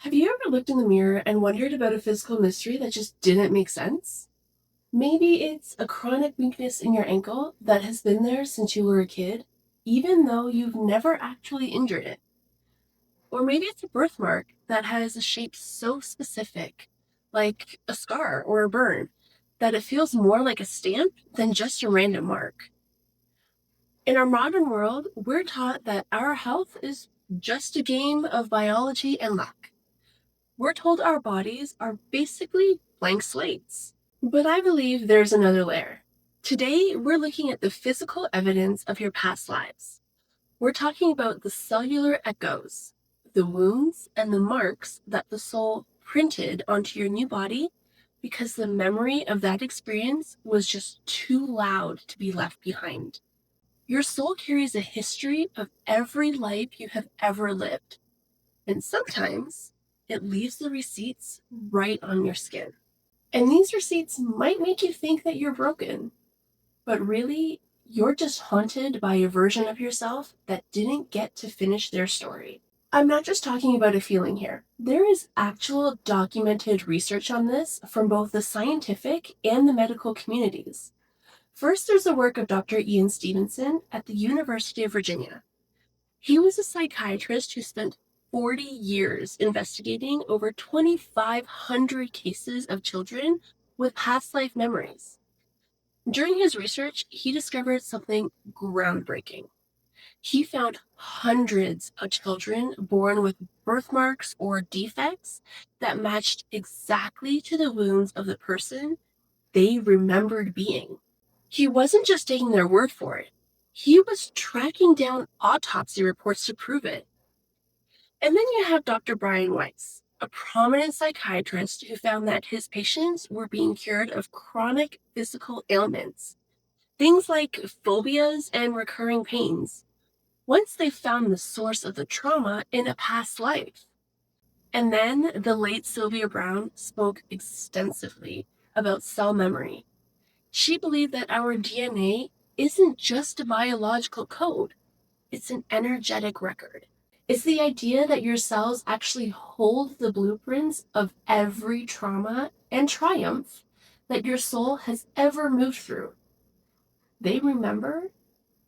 Have you ever looked in the mirror and wondered about a physical mystery that just didn't make sense? Maybe it's a chronic weakness in your ankle that has been there since you were a kid, even though you've never actually injured it. Or maybe it's a birthmark that has a shape so specific, like a scar or a burn, that it feels more like a stamp than just a random mark. In our modern world, we're taught that our health is just a game of biology and luck. We're told our bodies are basically blank slates. But I believe there's another layer. Today, we're looking at the physical evidence of your past lives. We're talking about the cellular echoes, the wounds and the marks that the soul printed onto your new body because the memory of that experience was just too loud to be left behind. Your soul carries a history of every life you have ever lived. And sometimes it leaves the receipts right on your skin. And these receipts might make you think that you're broken, but really, you're just haunted by a version of yourself that didn't get to finish their story. I'm not just talking about a feeling here. There is actual documented research on this from both the scientific and the medical communities. First, there's the work of Dr. Ian Stevenson at the University of Virginia. He was a psychiatrist who spent 40 years investigating over 2,500 cases of children with past life memories. During his research, he discovered something groundbreaking. He found hundreds of children born with birthmarks or defects that matched exactly to the wounds of the person they remembered being. He wasn't just taking their word for it. He was tracking down autopsy reports to prove it. And then you have Dr. Brian Weiss, a prominent psychiatrist who found that his patients were being cured of chronic physical ailments, things like phobias and recurring pains, once they found the source of the trauma in a past life. And then the late Sylvia Browne spoke extensively about cell memory. She believed that our DNA isn't just a biological code, it's an energetic record. It's the idea that your cells actually hold the blueprints of every trauma and triumph that your soul has ever moved through. They remember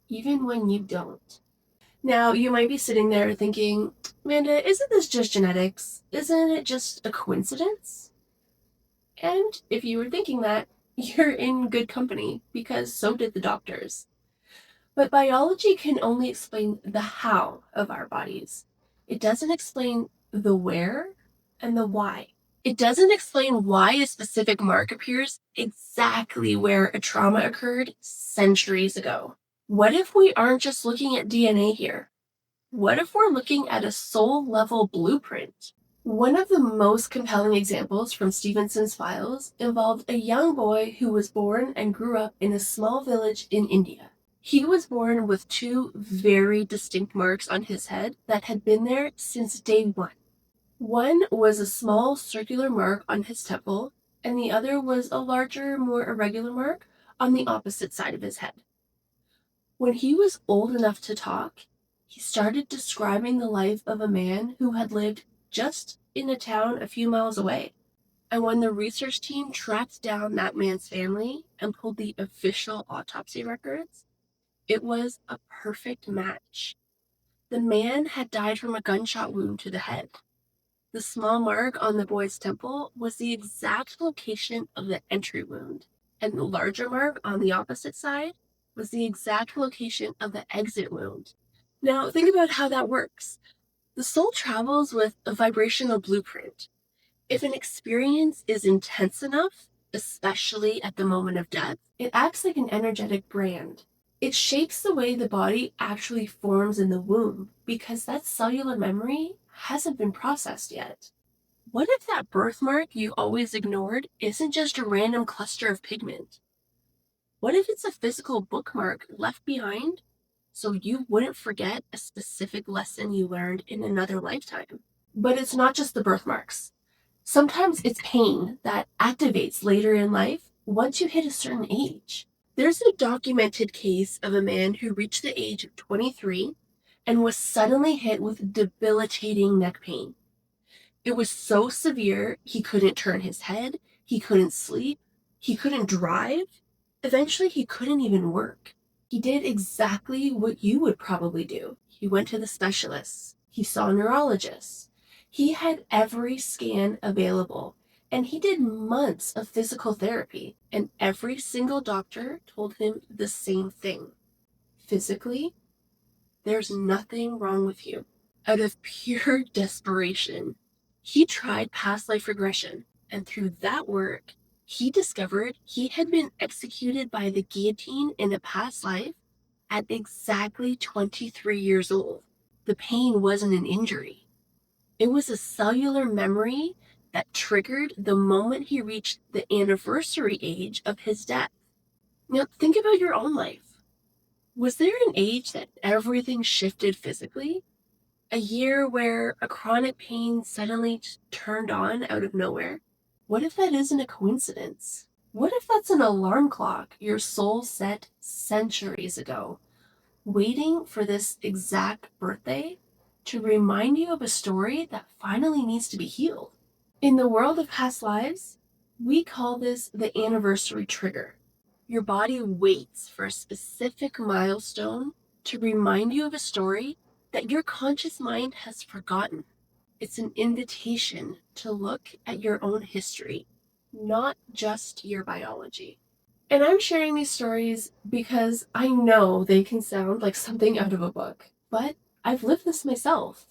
even when you don't. Now, you might be sitting there thinking, Amanda, isn't this just genetics? Isn't it just a coincidence? And if you were thinking that, you're in good company because so did the doctors. But biology can only explain the how of our bodies. It doesn't explain the where and the why. It doesn't explain why a specific mark appears exactly where a trauma occurred centuries ago. What if we aren't just looking at DNA here? What if we're looking at a soul-level blueprint? One of the most compelling examples from Stevenson's files involved a young boy who was born and grew up in a small village in India. He was born with two very distinct marks on his head that had been there since day one. One was a small circular mark on his temple, and the other was a larger, more irregular mark on the opposite side of his head. When he was old enough to talk, he started describing the life of a man who had lived just in a town a few miles away. And when the research team tracked down that man's family and pulled the official autopsy records, it was a perfect match. The man had died from a gunshot wound to the head. The small mark on the boy's temple was the exact location of the entry wound, and the larger mark on the opposite side was the exact location of the exit wound. Now, think about how that works. The soul travels with a vibrational blueprint. If an experience is intense enough, especially at the moment of death, it acts like an energetic brand. It shapes the way the body actually forms in the womb because that cellular memory hasn't been processed yet. What if that birthmark you always ignored isn't just a random cluster of pigment? What if it's a physical bookmark left behind so you wouldn't forget a specific lesson you learned in another lifetime? But it's not just the birthmarks. Sometimes it's pain that activates later in life once you hit a certain age. There's a documented case of a man who reached the age of 23 and was suddenly hit with debilitating neck pain. It was so severe, he couldn't turn his head, he couldn't sleep, he couldn't drive. Eventually, he couldn't even work. He did exactly what you would probably do. He went to the specialists. He saw neurologists. He had every scan available, and he did months of physical therapy, and every single doctor told him the same thing. Physically, there's nothing wrong with you. Out of pure desperation, he tried past life regression, and through that work, he discovered he had been executed by the guillotine in a past life at exactly 23 years old. The pain wasn't an injury. It was a cellular memory that triggered the moment he reached the anniversary age of his death. Now, think about your own life. Was there an age that everything shifted physically? A year where a chronic pain suddenly turned on out of nowhere? What if that isn't a coincidence? What if that's an alarm clock your soul set centuries ago, waiting for this exact birthday to remind you of a story that finally needs to be healed? In the world of past lives, we call this the anniversary trigger. Your body waits for a specific milestone to remind you of a story that your conscious mind has forgotten. It's an invitation to look at your own history, not just your biology. And I'm sharing these stories because I know they can sound like something out of a book, but I've lived this myself.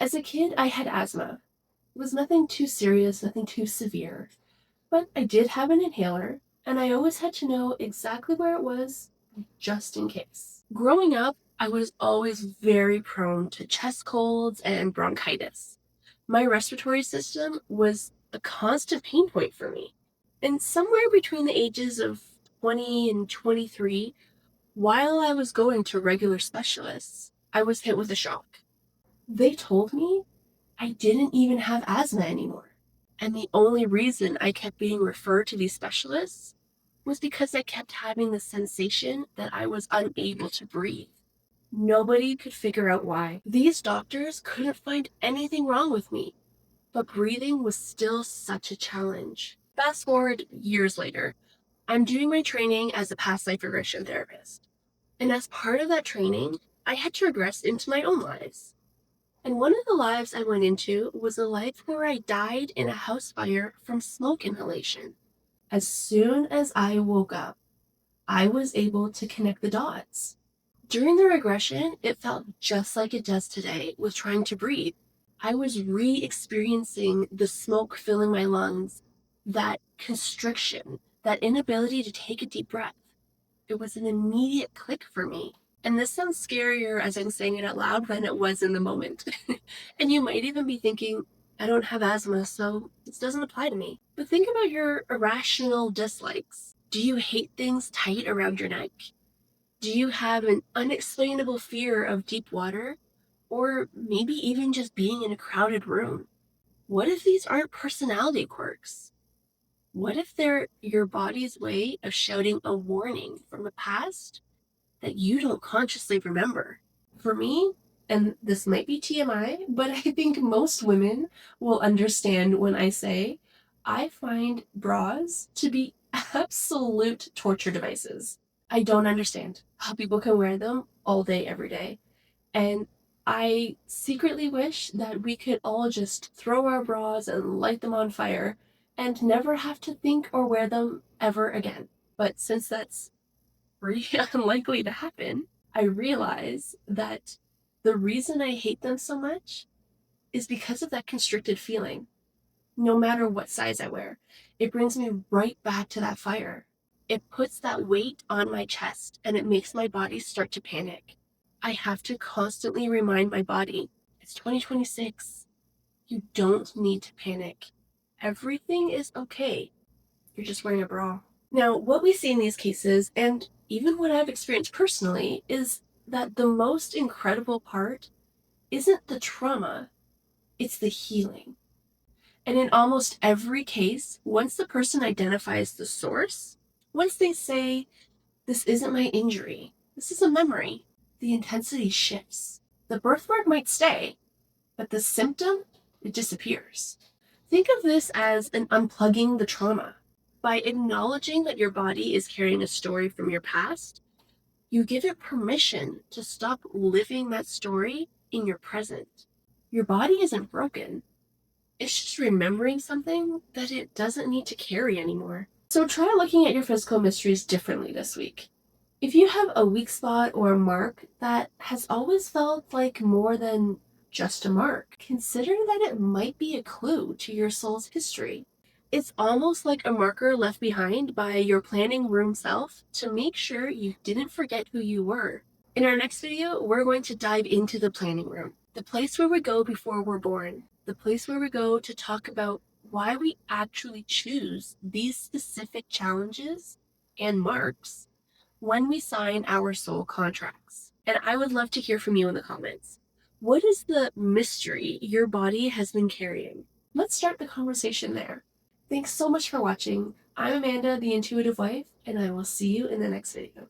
As a kid, I had asthma. It was nothing too serious, nothing too severe, but I did have an inhaler, and I always had to know exactly where it was, just in case. Growing up, I was always very prone to chest colds and bronchitis. My respiratory system was a constant pain point for me. And somewhere between the ages of 20 and 23, while I was going to regular specialists, I was hit with a shock. They told me I didn't even have asthma anymore. And the only reason I kept being referred to these specialists was because I kept having the sensation that I was unable to breathe. Nobody could figure out why. These doctors couldn't find anything wrong with me, but breathing was still such a challenge. Fast forward years later, I'm doing my training as a past life regression therapist. And as part of that training, I had to regress into my own lives. And one of the lives I went into was a life where I died in a house fire from smoke inhalation. As soon as I woke up, I was able to connect the dots. During the regression, it felt just like it does today with trying to breathe. I was re-experiencing the smoke filling my lungs, that constriction, that inability to take a deep breath. It was an immediate click for me. And this sounds scarier as I'm saying it out loud than it was in the moment. And you might even be thinking, I don't have asthma, so this doesn't apply to me. But think about your irrational dislikes. Do you hate things tight around your neck? Do you have an unexplainable fear of deep water? Or maybe even just being in a crowded room? What if these aren't personality quirks? What if they're your body's way of shouting a warning from a past that you don't consciously remember? For me, and this might be TMI, but I think most women will understand when I say I find bras to be absolute torture devices. I don't understand how people can wear them all day, every day. And I secretly wish that we could all just throw our bras and light them on fire and never have to think or wear them ever again. But since that's pretty unlikely to happen, I realize that the reason I hate them so much is because of that constricted feeling. No matter what size I wear, it brings me right back to that fire. It puts that weight on my chest and it makes my body start to panic. I have to constantly remind my body, it's 2026. You don't need to panic. Everything is okay. You're just wearing a bra. Now, what we see in these cases, and even what I've experienced personally, is that the most incredible part isn't the trauma, it's the healing. And in almost every case, once the person identifies the source, once they say, this isn't my injury, this is a memory, the intensity shifts. The birthmark might stay, but the symptom, it disappears. Think of this as an unplugging the trauma. By acknowledging that your body is carrying a story from your past, you give it permission to stop living that story in your present. Your body isn't broken. It's just remembering something that it doesn't need to carry anymore. So try looking at your physical mysteries differently this week. If you have a weak spot or a mark that has always felt like more than just a mark, consider that it might be a clue to your soul's history. It's almost like a marker left behind by your planning room self to make sure you didn't forget who you were. In our next video, we're going to dive into the planning room, the place where we go before we're born, the place where we go to talk about why we actually choose these specific challenges and marks when we sign our soul contracts. And I would love to hear from you in the comments. What is the mystery your body has been carrying? Let's start the conversation there. Thanks so much for watching. I'm Amanda, the Intuitive Wife, and I will see you in the next video.